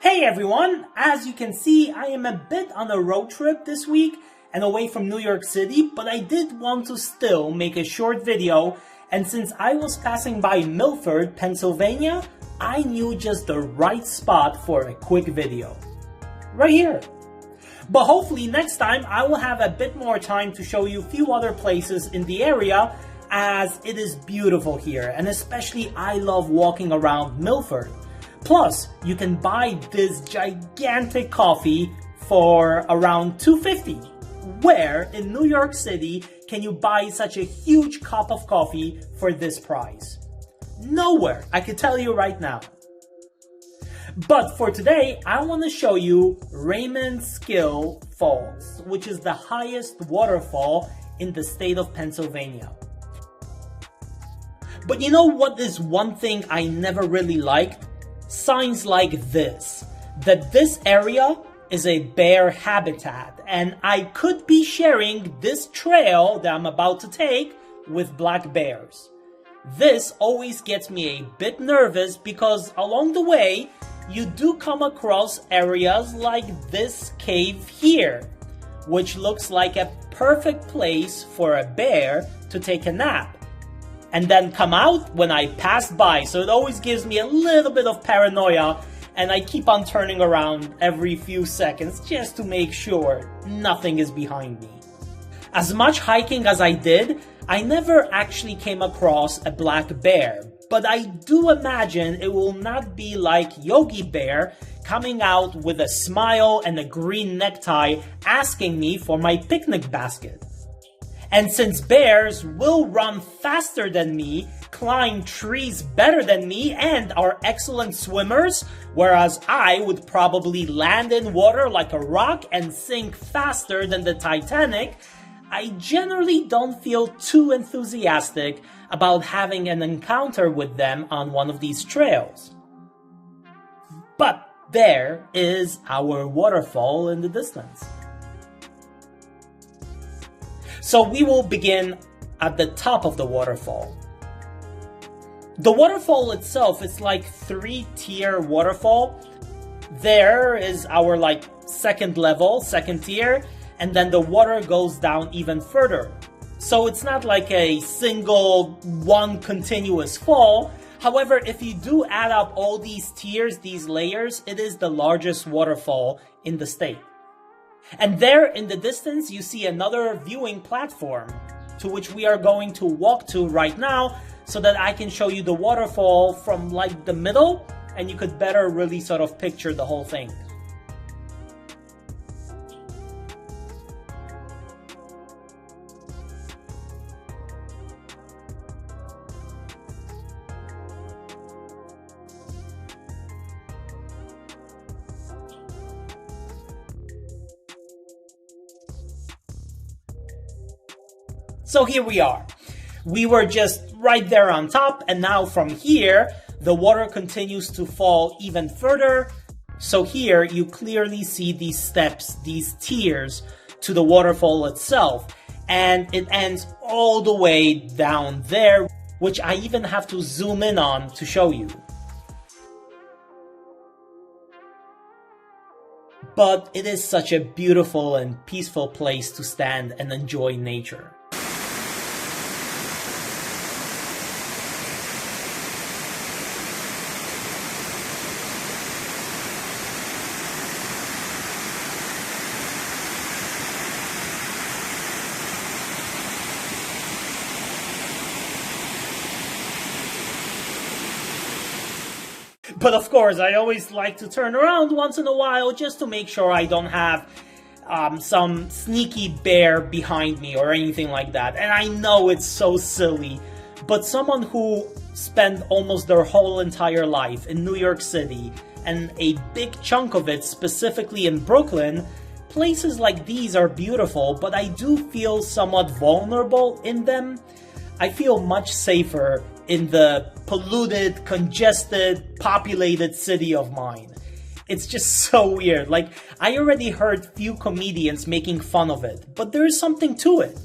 Hey everyone! As you can see, I am a bit on a road trip this week and away from New York City, but I did want to still make a short video, and since I was passing by Milford, Pennsylvania, I knew just the right spot for a quick video. Right here. But hopefully next time I will have a bit more time to show you a few other places in the area, as it is beautiful here, and especially I love walking around Milford. Plus, you can buy this gigantic coffee for around $2.50. Where in New York City can you buy such a huge cup of coffee for this price? Nowhere, I can tell you right now. But for today, I want to show you Raymondskill Falls, which is the highest waterfall in the state of Pennsylvania. But you know what is one thing I never really liked? Signs like this, that this area is a bear habitat, and I could be sharing this trail that I'm about to take with black bears. This always gets me a bit nervous because along the way, you do come across areas like this cave here, which looks like a perfect place for a bear to take a nap and then come out when I pass by. So it always gives me a little bit of paranoia, and I keep on turning around every few seconds just to make sure nothing is behind me. As much hiking as I did, I never actually came across a black bear, but I do imagine it will not be like Yogi Bear coming out with a smile and a green necktie asking me for my picnic basket. And since bears will run faster than me, climb trees better than me, and are excellent swimmers, whereas I would probably land in water like a rock and sink faster than the Titanic, I generally don't feel too enthusiastic about having an encounter with them on one of these trails. But there is our waterfall in the distance. So we will begin at the top of the waterfall. The waterfall itself is like 3-tier waterfall. There is our second level, second tier, and then the water goes down even further. So it's not like a single one continuous fall. However, if you do add up all these tiers, these layers, it is the largest waterfall in the state. And there in the distance, you see another viewing platform to which we are going to walk to right now so that I can show you the waterfall from the middle, and you could better really sort of picture the whole thing. So here we are. We were just right there on top, and now from here, the water continues to fall even further. So here you clearly see these steps, these tiers to the waterfall itself, and it ends all the way down there, which I even have to zoom in on to show you. But it is such a beautiful and peaceful place to stand and enjoy nature. But of course, I always like to turn around once in a while just to make sure I don't have some sneaky bear behind me or anything like that. And I know it's so silly, but someone who spent almost their whole entire life in New York City, and a big chunk of it specifically in Brooklyn, places like these are beautiful, but I do feel somewhat vulnerable in them. I feel much safer in the polluted, congested, populated city of mine. It's just so weird. I already heard few comedians making fun of it, but there is something to it,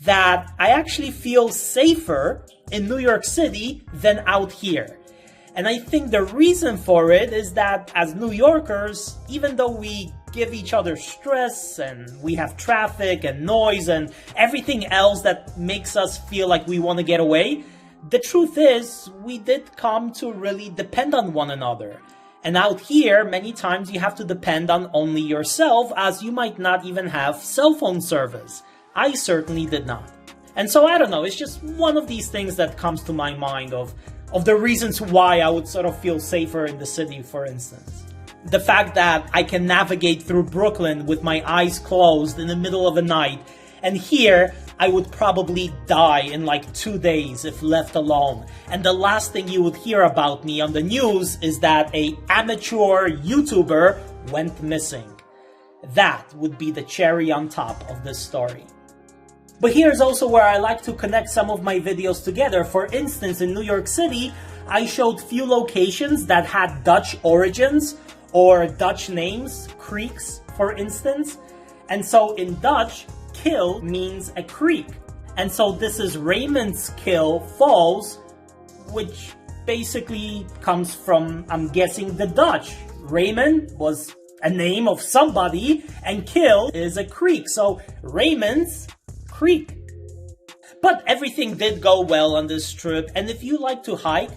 that I actually feel safer in New York City than out here. And I think the reason for it is that as New Yorkers, even though we give each other stress and we have traffic and noise and everything else that makes us feel like we want to get away, the truth is we did come to really depend on one another. And out here, many times you have to depend on only yourself, as you might not even have cell phone service. I certainly did not. And so I don't know, it's just one of these things that comes to my mind of the reasons why I would sort of feel safer in the city, for instance. The fact that I can navigate through Brooklyn with my eyes closed in the middle of the night, and here I would probably die in like 2 days if left alone. And the last thing you would hear about me on the news is that an amateur YouTuber went missing. That would be the cherry on top of this story. But here's also where I like to connect some of my videos together. For instance, in New York City, I showed few locations that had Dutch origins or Dutch names, creeks, for instance. And so in Dutch, kill means a creek. And so this is Raymondskill Falls, which basically comes from, I'm guessing, the Dutch. Raymond was a name of somebody, and kill is a creek. So Raymond's Creek. But everything did go well on this trip, and if you like to hike,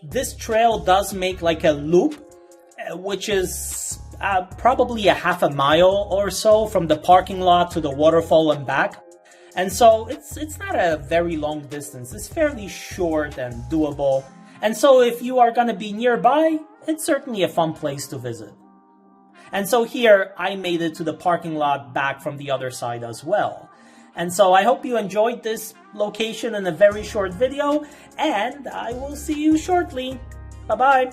this trail does make like a loop, which is probably a half a mile or so from the parking lot to the waterfall and back. And so it's not a very long distance. It's fairly short and doable. And so if you are going to be nearby, it's certainly a fun place to visit. And so here I made it to the parking lot back from the other side as well. And so I hope you enjoyed this location in a very short video, and I will see you shortly. Bye-bye.